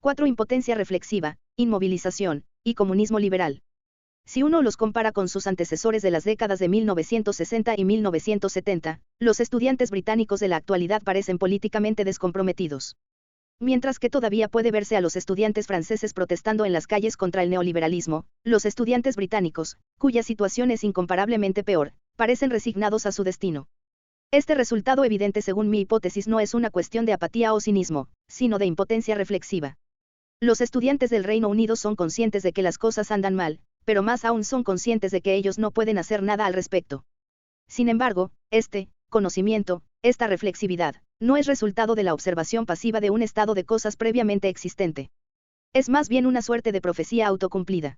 4. Impotencia reflexiva, inmovilización, y comunismo liberal. Si uno los compara con sus antecesores de las décadas de 1960 y 1970, los estudiantes británicos de la actualidad parecen políticamente descomprometidos. Mientras que todavía puede verse a los estudiantes franceses protestando en las calles contra el neoliberalismo, los estudiantes británicos, cuya situación es incomparablemente peor, parecen resignados a su destino. Este resultado evidente, según mi hipótesis, no es una cuestión de apatía o cinismo, sino de impotencia reflexiva. Los estudiantes del Reino Unido son conscientes de que las cosas andan mal, pero más aún son conscientes de que ellos no pueden hacer nada al respecto. Sin embargo, este conocimiento, esta reflexividad, no es resultado de la observación pasiva de un estado de cosas previamente existente. Es más bien una suerte de profecía autocumplida.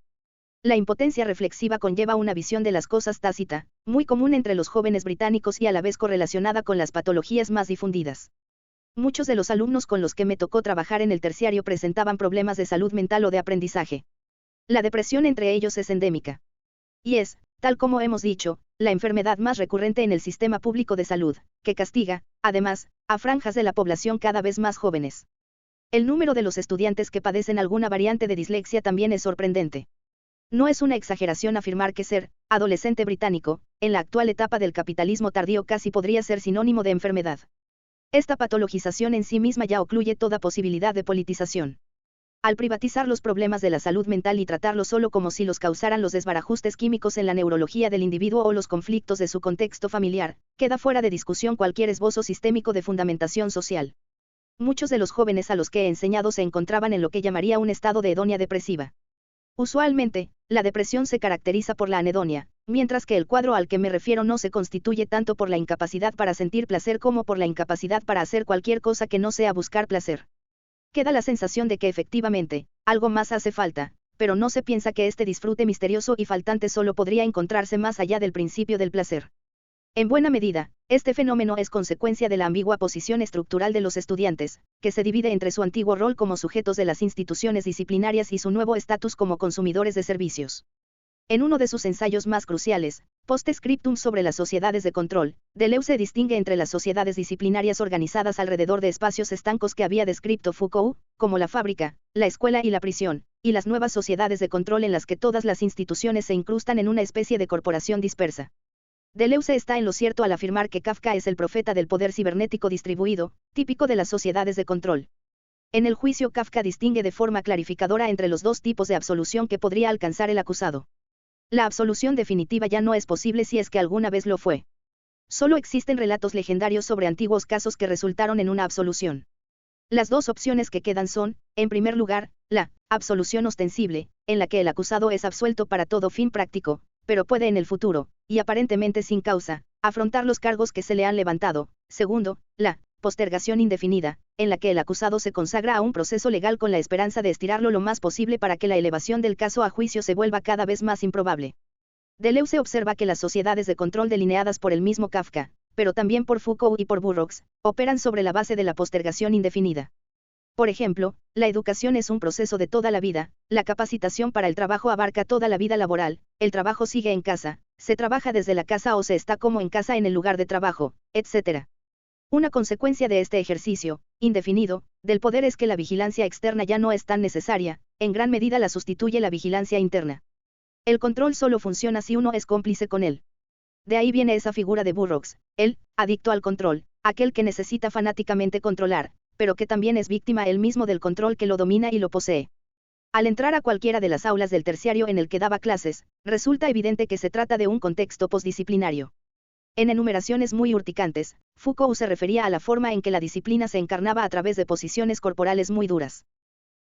La impotencia reflexiva conlleva una visión de las cosas tácita, muy común entre los jóvenes británicos y a la vez correlacionada con las patologías más difundidas. Muchos de los alumnos con los que me tocó trabajar en el terciario presentaban problemas de salud mental o de aprendizaje. La depresión entre ellos es endémica. Y es, tal como hemos dicho, la enfermedad más recurrente en el sistema público de salud, que castiga, además, a franjas de la población cada vez más jóvenes. El número de los estudiantes que padecen alguna variante de dislexia también es sorprendente. No es una exageración afirmar que ser adolescente británico, en la actual etapa del capitalismo tardío, casi podría ser sinónimo de enfermedad. Esta patologización en sí misma ya ocluye toda posibilidad de politización. Al privatizar los problemas de la salud mental y tratarlos solo como si los causaran los desbarajustes químicos en la neurología del individuo o los conflictos de su contexto familiar, queda fuera de discusión cualquier esbozo sistémico de fundamentación social. Muchos de los jóvenes a los que he enseñado se encontraban en lo que llamaría un estado de hedonia depresiva. Usualmente, la depresión se caracteriza por la anedonia, mientras que el cuadro al que me refiero no se constituye tanto por la incapacidad para sentir placer como por la incapacidad para hacer cualquier cosa que no sea buscar placer. Queda la sensación de que efectivamente, algo más hace falta, pero no se piensa que este disfrute misterioso y faltante solo podría encontrarse más allá del principio del placer. En buena medida, este fenómeno es consecuencia de la ambigua posición estructural de los estudiantes, que se divide entre su antiguo rol como sujetos de las instituciones disciplinarias y su nuevo estatus como consumidores de servicios. En uno de sus ensayos más cruciales, Post Scriptum sobre las sociedades de control, Deleuze distingue entre las sociedades disciplinarias organizadas alrededor de espacios estancos que había descrito Foucault, como la fábrica, la escuela y la prisión, y las nuevas sociedades de control en las que todas las instituciones se incrustan en una especie de corporación dispersa. Deleuze está en lo cierto al afirmar que Kafka es el profeta del poder cibernético distribuido, típico de las sociedades de control. En el juicio, Kafka distingue de forma clarificadora entre los dos tipos de absolución que podría alcanzar el acusado. La absolución definitiva ya no es posible si es que alguna vez lo fue. Solo existen relatos legendarios sobre antiguos casos que resultaron en una absolución. Las dos opciones que quedan son, en primer lugar, la absolución ostensible, en la que el acusado es absuelto para todo fin práctico, pero puede en el futuro, y aparentemente sin causa, afrontar los cargos que se le han levantado. Segundo, la postergación indefinida, en la que el acusado se consagra a un proceso legal con la esperanza de estirarlo lo más posible para que la elevación del caso a juicio se vuelva cada vez más improbable. Deleuze observa que las sociedades de control delineadas por el mismo Kafka, pero también por Foucault y por Burroughs, operan sobre la base de la postergación indefinida. Por ejemplo, la educación es un proceso de toda la vida, la capacitación para el trabajo abarca toda la vida laboral, el trabajo sigue en casa, se trabaja desde la casa o se está como en casa en el lugar de trabajo, etc. Una consecuencia de este ejercicio, indefinido, del poder es que la vigilancia externa ya no es tan necesaria, en gran medida la sustituye la vigilancia interna. El control solo funciona si uno es cómplice con él. De ahí viene esa figura de Burroughs, el adicto al control, aquel que necesita fanáticamente controlar, pero que también es víctima él mismo del control que lo domina y lo posee. Al entrar a cualquiera de las aulas del terciario en el que daba clases, resulta evidente que se trata de un contexto postdisciplinario. En enumeraciones muy urticantes, Foucault se refería a la forma en que la disciplina se encarnaba a través de posiciones corporales muy duras.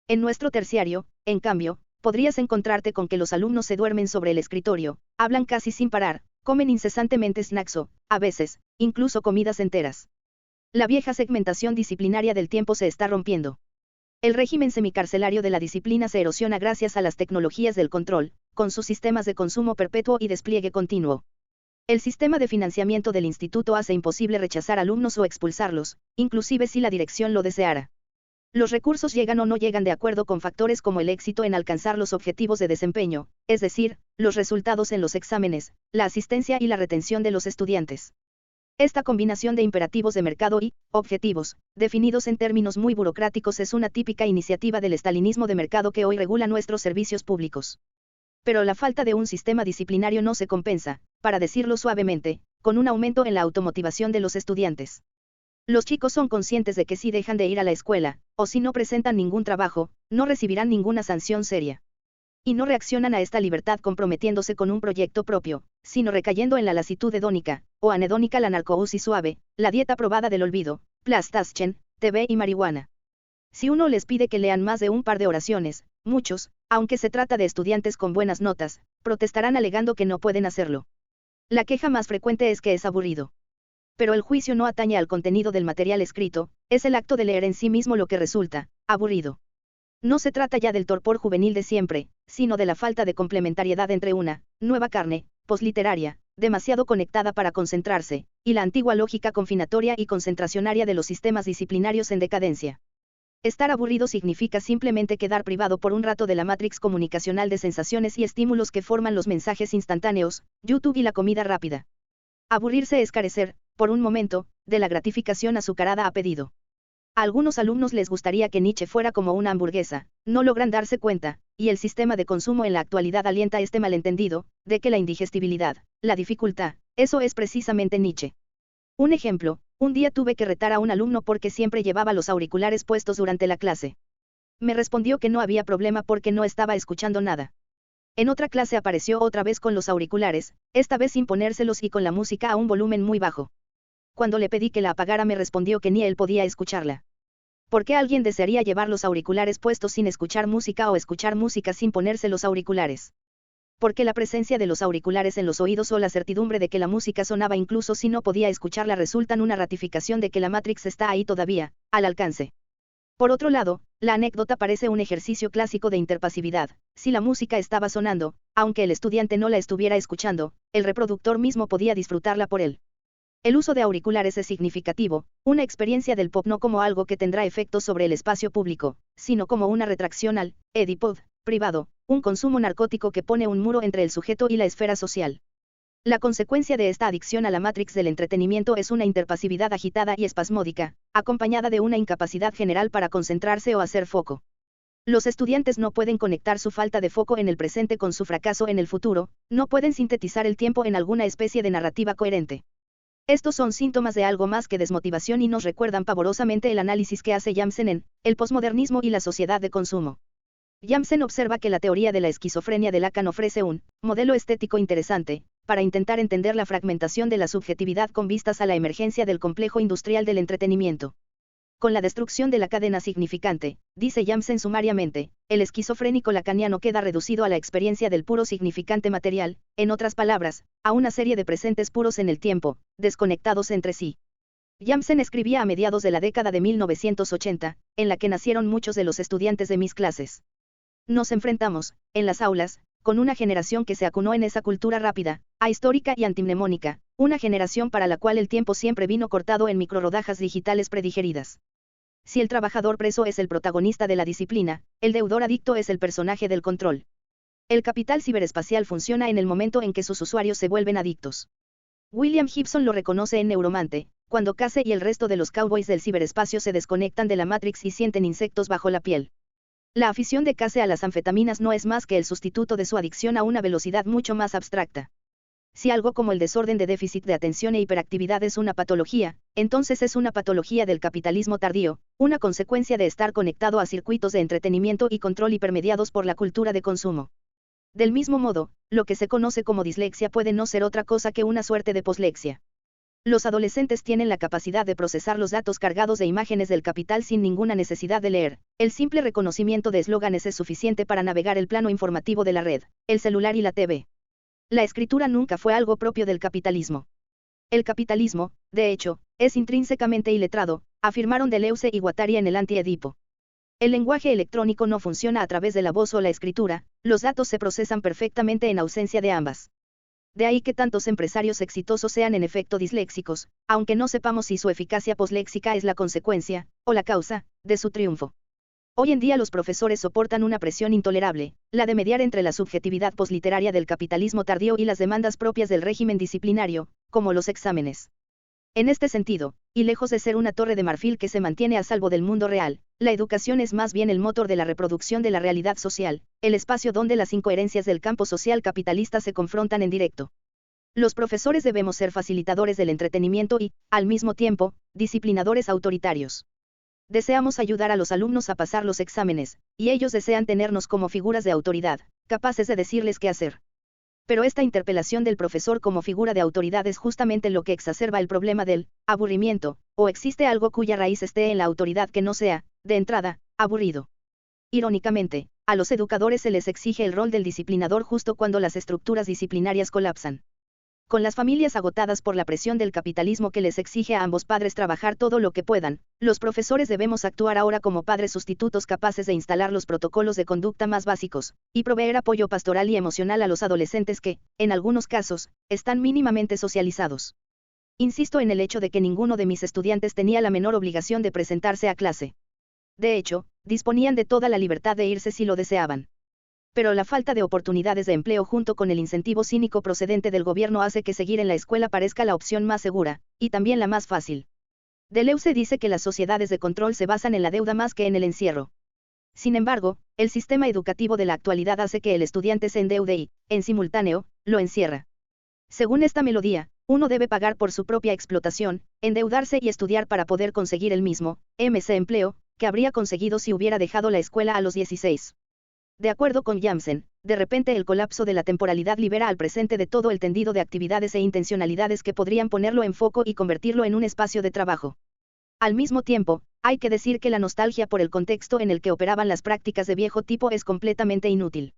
En nuestro terciario, en cambio, podrías encontrarte con que los alumnos se duermen sobre el escritorio, hablan casi sin parar, comen incesantemente snacks o, a veces, incluso comidas enteras. La vieja segmentación disciplinaria del tiempo se está rompiendo. El régimen semicarcelario de la disciplina se erosiona gracias a las tecnologías del control, con sus sistemas de consumo perpetuo y despliegue continuo. El sistema de financiamiento del instituto hace imposible rechazar alumnos o expulsarlos, inclusive si la dirección lo deseara. Los recursos llegan o no llegan de acuerdo con factores como el éxito en alcanzar los objetivos de desempeño, es decir, los resultados en los exámenes, la asistencia y la retención de los estudiantes. Esta combinación de imperativos de mercado y objetivos, definidos en términos muy burocráticos, es una típica iniciativa del estalinismo de mercado que hoy regula nuestros servicios públicos. Pero la falta de un sistema disciplinario no se compensa, para decirlo suavemente, con un aumento en la automotivación de los estudiantes. Los chicos son conscientes de que si dejan de ir a la escuela, o si no presentan ningún trabajo, no recibirán ninguna sanción seria. Y no reaccionan a esta libertad comprometiéndose con un proyecto propio, sino recayendo en la lasitud hedónica, o anedónica, la narcousis suave, la dieta probada del olvido, PlayStation, TV y marihuana. Si uno les pide que lean más de un par de oraciones, muchos, aunque se trata de estudiantes con buenas notas, protestarán alegando que no pueden hacerlo. La queja más frecuente es que es aburrido. Pero el juicio no atañe al contenido del material escrito, es el acto de leer en sí mismo lo que resulta aburrido. No se trata ya del torpor juvenil de siempre, sino de la falta de complementariedad entre una nueva carne, posliteraria, demasiado conectada para concentrarse, y la antigua lógica confinatoria y concentracionaria de los sistemas disciplinarios en decadencia. Estar aburrido significa simplemente quedar privado por un rato de la matrix comunicacional de sensaciones y estímulos que forman los mensajes instantáneos, YouTube y la comida rápida. Aburrirse es carecer, por un momento, de la gratificación azucarada a pedido. A algunos alumnos les gustaría que Nietzsche fuera como una hamburguesa, no logran darse cuenta, y el sistema de consumo en la actualidad alienta este malentendido, de que la indigestibilidad, la dificultad, eso es precisamente Nietzsche. Un ejemplo, un día tuve que retar a un alumno porque siempre llevaba los auriculares puestos durante la clase. Me respondió que no había problema porque no estaba escuchando nada. En otra clase apareció otra vez con los auriculares, esta vez sin ponérselos y con la música a un volumen muy bajo. Cuando le pedí que la apagara me respondió que ni él podía escucharla. ¿Por qué alguien desearía llevar los auriculares puestos sin escuchar música o escuchar música sin ponerse los auriculares? Porque la presencia de los auriculares en los oídos o la certidumbre de que la música sonaba incluso si no podía escucharla resultan una ratificación de que la Matrix está ahí todavía, al alcance. Por otro lado, la anécdota parece un ejercicio clásico de interpasividad. Si la música estaba sonando, aunque el estudiante no la estuviera escuchando, el reproductor mismo podía disfrutarla por él. El uso de auriculares es significativo, una experiencia del pop no como algo que tendrá efectos sobre el espacio público, sino como una retracción al Edipod privado, un consumo narcótico que pone un muro entre el sujeto y la esfera social. La consecuencia de esta adicción a la matrix del entretenimiento es una interpasividad agitada y espasmódica, acompañada de una incapacidad general para concentrarse o hacer foco. Los estudiantes no pueden conectar su falta de foco en el presente con su fracaso en el futuro, no pueden sintetizar el tiempo en alguna especie de narrativa coherente. Estos son síntomas de algo más que desmotivación y nos recuerdan pavorosamente el análisis que hace Jamsen en El posmodernismo y la sociedad de consumo. Jamsen observa que la teoría de la esquizofrenia de Lacan ofrece un modelo estético interesante, para intentar entender la fragmentación de la subjetividad con vistas a la emergencia del complejo industrial del entretenimiento. Con la destrucción de la cadena significante, dice Jamsen sumariamente, el esquizofrénico lacaniano queda reducido a la experiencia del puro significante material, en otras palabras, a una serie de presentes puros en el tiempo, desconectados entre sí. Jamsen escribía a mediados de la década de 1980, en la que nacieron muchos de los estudiantes de mis clases. Nos enfrentamos, en las aulas, con una generación que se acunó en esa cultura rápida, ahistórica y antimnemónica, una generación para la cual el tiempo siempre vino cortado en microrodajas digitales predigeridas. Si el trabajador preso es el protagonista de la disciplina, el deudor adicto es el personaje del control. El capital ciberespacial funciona en el momento en que sus usuarios se vuelven adictos. William Gibson lo reconoce en Neuromante, cuando Case y el resto de los cowboys del ciberespacio se desconectan de la Matrix y sienten insectos bajo la piel. La afición de Case a las anfetaminas no es más que el sustituto de su adicción a una velocidad mucho más abstracta. Si algo como el desorden de déficit de atención e hiperactividad es una patología, entonces es una patología del capitalismo tardío, una consecuencia de estar conectado a circuitos de entretenimiento y control hipermediados por la cultura de consumo. Del mismo modo, lo que se conoce como dislexia puede no ser otra cosa que una suerte de poslexia. Los adolescentes tienen la capacidad de procesar los datos cargados de imágenes del capital sin ninguna necesidad de leer. El simple reconocimiento de eslóganes es suficiente para navegar el plano informativo de la red, el celular y la TV. La escritura nunca fue algo propio del capitalismo. El capitalismo, de hecho, es intrínsecamente iletrado, afirmaron Deleuze y Guattari en el Anti-Edipo. El lenguaje electrónico no funciona a través de la voz o la escritura, los datos se procesan perfectamente en ausencia de ambas. De ahí que tantos empresarios exitosos sean en efecto disléxicos, aunque no sepamos si su eficacia posléxica es la consecuencia, o la causa, de su triunfo. Hoy en día los profesores soportan una presión intolerable, la de mediar entre la subjetividad posliteraria del capitalismo tardío y las demandas propias del régimen disciplinario, como los exámenes. En este sentido, y lejos de ser una torre de marfil que se mantiene a salvo del mundo real, la educación es más bien el motor de la reproducción de la realidad social, el espacio donde las incoherencias del campo social capitalista se confrontan en directo. Los profesores debemos ser facilitadores del entretenimiento y, al mismo tiempo, disciplinadores autoritarios. Deseamos ayudar a los alumnos a pasar los exámenes, y ellos desean tenernos como figuras de autoridad, capaces de decirles qué hacer. Pero esta interpelación del profesor como figura de autoridad es justamente lo que exacerba el problema del aburrimiento, o existe algo cuya raíz esté en la autoridad que no sea, de entrada, aburrido. Irónicamente, a los educadores se les exige el rol del disciplinador justo cuando las estructuras disciplinarias colapsan. Con las familias agotadas por la presión del capitalismo que les exige a ambos padres trabajar todo lo que puedan, los profesores debemos actuar ahora como padres sustitutos capaces de instalar los protocolos de conducta más básicos, y proveer apoyo pastoral y emocional a los adolescentes que, en algunos casos, están mínimamente socializados. Insisto en el hecho de que ninguno de mis estudiantes tenía la menor obligación de presentarse a clase. De hecho, disponían de toda la libertad de irse si lo deseaban. Pero la falta de oportunidades de empleo junto con el incentivo cínico procedente del gobierno hace que seguir en la escuela parezca la opción más segura, y también la más fácil. Deleuze dice que las sociedades de control se basan en la deuda más que en el encierro. Sin embargo, el sistema educativo de la actualidad hace que el estudiante se endeude y, en simultáneo, lo encierra. Según esta melodía, uno debe pagar por su propia explotación, endeudarse y estudiar para poder conseguir el mismo, empleo, que habría conseguido si hubiera dejado la escuela a los 16. De acuerdo con Jamsen, de repente el colapso de la temporalidad libera al presente de todo el tendido de actividades e intencionalidades que podrían ponerlo en foco y convertirlo en un espacio de trabajo. Al mismo tiempo, hay que decir que la nostalgia por el contexto en el que operaban las prácticas de viejo tipo es completamente inútil.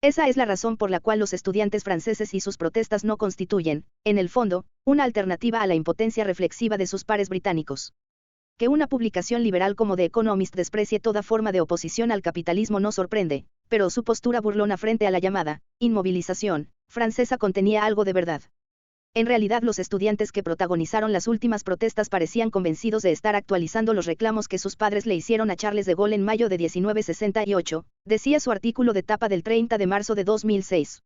Esa es la razón por la cual los estudiantes franceses y sus protestas no constituyen, en el fondo, una alternativa a la impotencia reflexiva de sus pares británicos. Que una publicación liberal como The Economist desprecie toda forma de oposición al capitalismo no sorprende, pero su postura burlona frente a la llamada inmovilización francesa contenía algo de verdad. En realidad los estudiantes que protagonizaron las últimas protestas parecían convencidos de estar actualizando los reclamos que sus padres le hicieron a Charles de Gaulle en mayo de 1968, decía su artículo de tapa del 30 de marzo de 2006.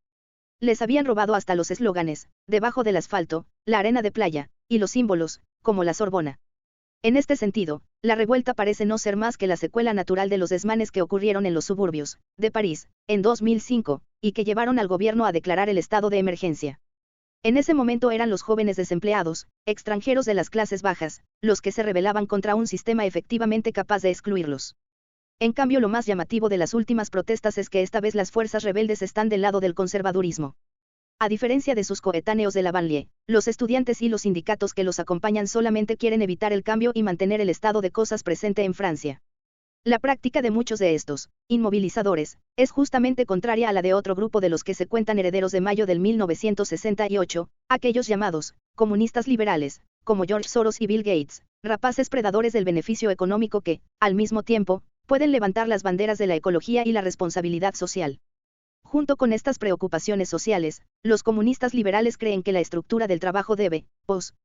Les habían robado hasta los eslóganes, debajo del asfalto, la arena de playa, y los símbolos, como la Sorbona. En este sentido, la revuelta parece no ser más que la secuela natural de los desmanes que ocurrieron en los suburbios de París, en 2005, y que llevaron al gobierno a declarar el estado de emergencia. En ese momento eran los jóvenes desempleados, extranjeros de las clases bajas, los que se rebelaban contra un sistema efectivamente capaz de excluirlos. En cambio, lo más llamativo de las últimas protestas es que esta vez las fuerzas rebeldes están del lado del conservadurismo. A diferencia de sus coetáneos de la banlieue, los estudiantes y los sindicatos que los acompañan solamente quieren evitar el cambio y mantener el estado de cosas presente en Francia. La práctica de muchos de estos inmovilizadores es justamente contraria a la de otro grupo de los que se cuentan herederos de mayo del 1968, aquellos llamados comunistas liberales, como George Soros y Bill Gates, rapaces predadores del beneficio económico que, al mismo tiempo, pueden levantar las banderas de la ecología y la responsabilidad social. Junto con estas preocupaciones sociales, los comunistas liberales creen que la estructura del trabajo debe,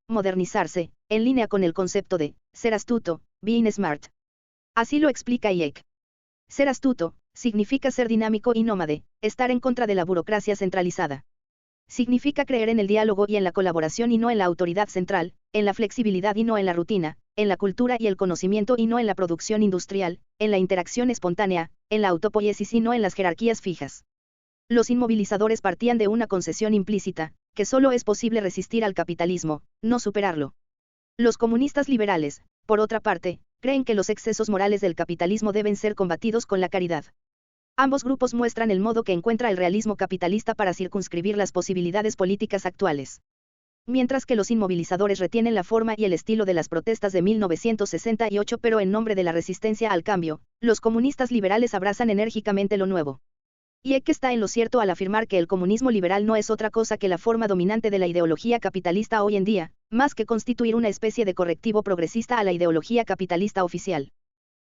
modernizarse, en línea con el concepto de ser astuto, being smart. Así lo explica Hayek. Ser astuto significa ser dinámico y nómade, estar en contra de la burocracia centralizada. Significa creer en el diálogo y en la colaboración y no en la autoridad central, en la flexibilidad y no en la rutina, en la cultura y el conocimiento y no en la producción industrial, en la interacción espontánea, en la autopoiesis y no en las jerarquías fijas. Los inmovilizadores partían de una concesión implícita, que solo es posible resistir al capitalismo, no superarlo. Los comunistas liberales, por otra parte, creen que los excesos morales del capitalismo deben ser combatidos con la caridad. Ambos grupos muestran el modo que encuentra el realismo capitalista para circunscribir las posibilidades políticas actuales. Mientras que los inmovilizadores retienen la forma y el estilo de las protestas de 1968 pero en nombre de la resistencia al cambio, los comunistas liberales abrazan enérgicamente lo nuevo. Hayek está en lo cierto al afirmar que el comunismo liberal no es otra cosa que la forma dominante de la ideología capitalista hoy en día, más que constituir una especie de correctivo progresista a la ideología capitalista oficial.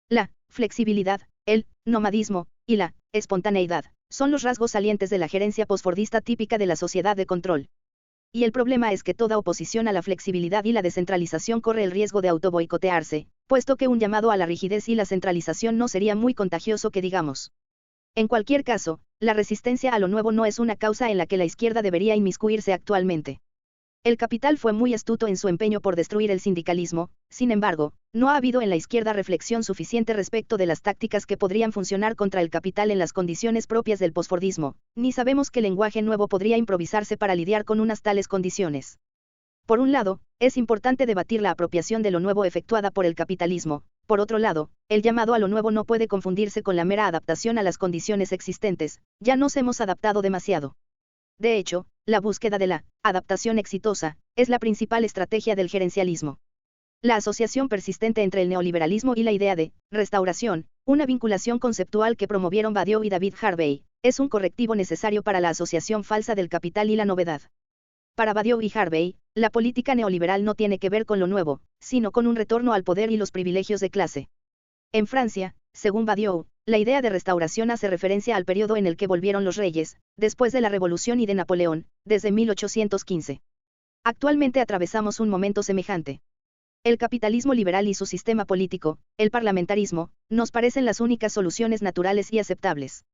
La flexibilidad, el nomadismo y la espontaneidad son los rasgos salientes de la gerencia posfordista típica de la sociedad de control. Y el problema es que toda oposición a la flexibilidad y la descentralización corre el riesgo de autoboicotearse, puesto que un llamado a la rigidez y la centralización no sería muy contagioso que digamos. En cualquier caso, la resistencia a lo nuevo no es una causa en la que la izquierda debería inmiscuirse actualmente. El capital fue muy astuto en su empeño por destruir el sindicalismo, sin embargo, no ha habido en la izquierda reflexión suficiente respecto de las tácticas que podrían funcionar contra el capital en las condiciones propias del posfordismo, ni sabemos qué lenguaje nuevo podría improvisarse para lidiar con unas tales condiciones. Por un lado, es importante debatir la apropiación de lo nuevo efectuada por el capitalismo. Por otro lado, el llamado a lo nuevo no puede confundirse con la mera adaptación a las condiciones existentes, ya nos hemos adaptado demasiado. De hecho, la búsqueda de la adaptación exitosa es la principal estrategia del gerencialismo. La asociación persistente entre el neoliberalismo y la idea de restauración, una vinculación conceptual que promovieron Badiou y David Harvey, es un correctivo necesario para la asociación falsa del capital y la novedad. Para Badiou y Harvey, la política neoliberal no tiene que ver con lo nuevo, sino con un retorno al poder y los privilegios de clase. En Francia, según Badiou, la idea de restauración hace referencia al periodo en el que volvieron los reyes, después de la Revolución y de Napoleón, desde 1815. Actualmente atravesamos un momento semejante. El capitalismo liberal y su sistema político, el parlamentarismo, nos parecen las únicas soluciones naturales y aceptables.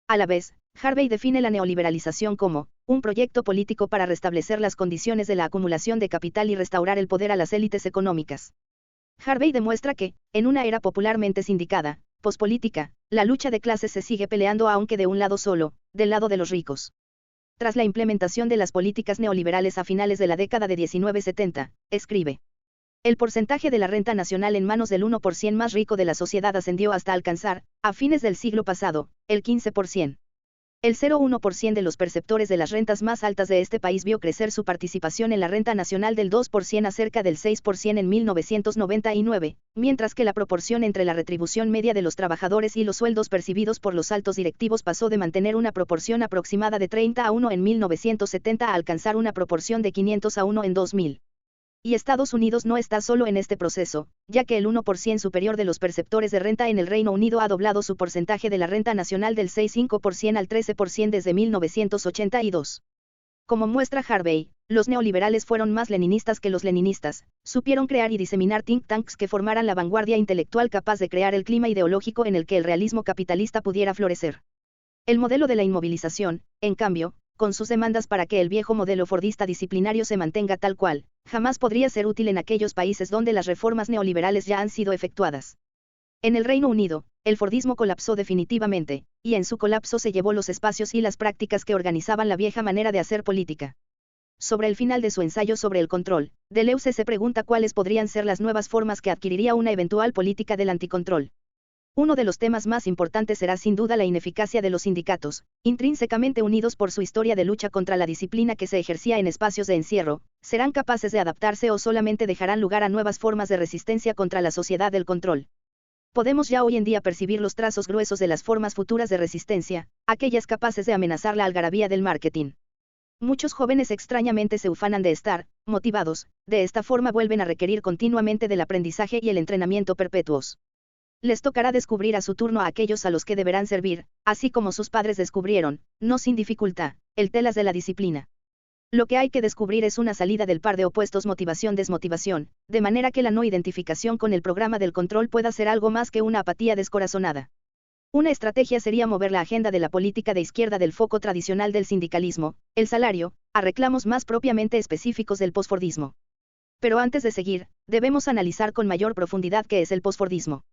A la vez, Harvey define la neoliberalización como un proyecto político para restablecer las condiciones de la acumulación de capital y restaurar el poder a las élites económicas. Harvey demuestra que, en una era popularmente sindicada, pospolítica, la lucha de clases se sigue peleando aunque de un lado solo, del lado de los ricos. Tras la implementación de las políticas neoliberales a finales de la década de 1970, escribe. El porcentaje de la renta nacional en manos del 1% más rico de la sociedad ascendió hasta alcanzar, a fines del siglo pasado, el 15%. El 0,1% de los perceptores de las rentas más altas de este país vio crecer su participación en la renta nacional del 2% a cerca del 6% en 1999, mientras que la proporción entre la retribución media de los trabajadores y los sueldos percibidos por los altos directivos pasó de mantener una proporción aproximada de 30:1 en 1970 a alcanzar una proporción de 500:1 en 2000. Y Estados Unidos no está solo en este proceso, ya que el 1% superior de los perceptores de renta en el Reino Unido ha doblado su porcentaje de la renta nacional del 6,5% al 13% desde 1982. Como muestra Harvey, los neoliberales fueron más leninistas que los leninistas, supieron crear y diseminar think tanks que formaran la vanguardia intelectual capaz de crear el clima ideológico en el que el realismo capitalista pudiera florecer. El modelo de la inmovilización, en cambio, con sus demandas para que el viejo modelo fordista disciplinario se mantenga tal cual, jamás podría ser útil en aquellos países donde las reformas neoliberales ya han sido efectuadas. En el Reino Unido, el fordismo colapsó definitivamente, y en su colapso se llevó los espacios y las prácticas que organizaban la vieja manera de hacer política. Sobre el final de su ensayo sobre el control, Deleuze se pregunta cuáles podrían ser las nuevas formas que adquiriría una eventual política del anticontrol. Uno de los temas más importantes será sin duda la ineficacia de los sindicatos, intrínsecamente unidos por su historia de lucha contra la disciplina que se ejercía en espacios de encierro, serán capaces de adaptarse o solamente dejarán lugar a nuevas formas de resistencia contra la sociedad del control. Podemos ya hoy en día percibir los trazos gruesos de las formas futuras de resistencia, aquellas capaces de amenazar la algarabía del marketing. Muchos jóvenes extrañamente se ufanan de estar motivados, de esta forma vuelven a requerir continuamente del aprendizaje y el entrenamiento perpetuos. Les tocará descubrir a su turno a aquellos a los que deberán servir, así como sus padres descubrieron, no sin dificultad, el telas de la disciplina. Lo que hay que descubrir es una salida del par de opuestos motivación-desmotivación, de manera que la no identificación con el programa del control pueda ser algo más que una apatía descorazonada. Una estrategia sería mover la agenda de la política de izquierda del foco tradicional del sindicalismo, el salario, a reclamos más propiamente específicos del posfordismo. Pero antes de seguir, debemos analizar con mayor profundidad qué es el posfordismo.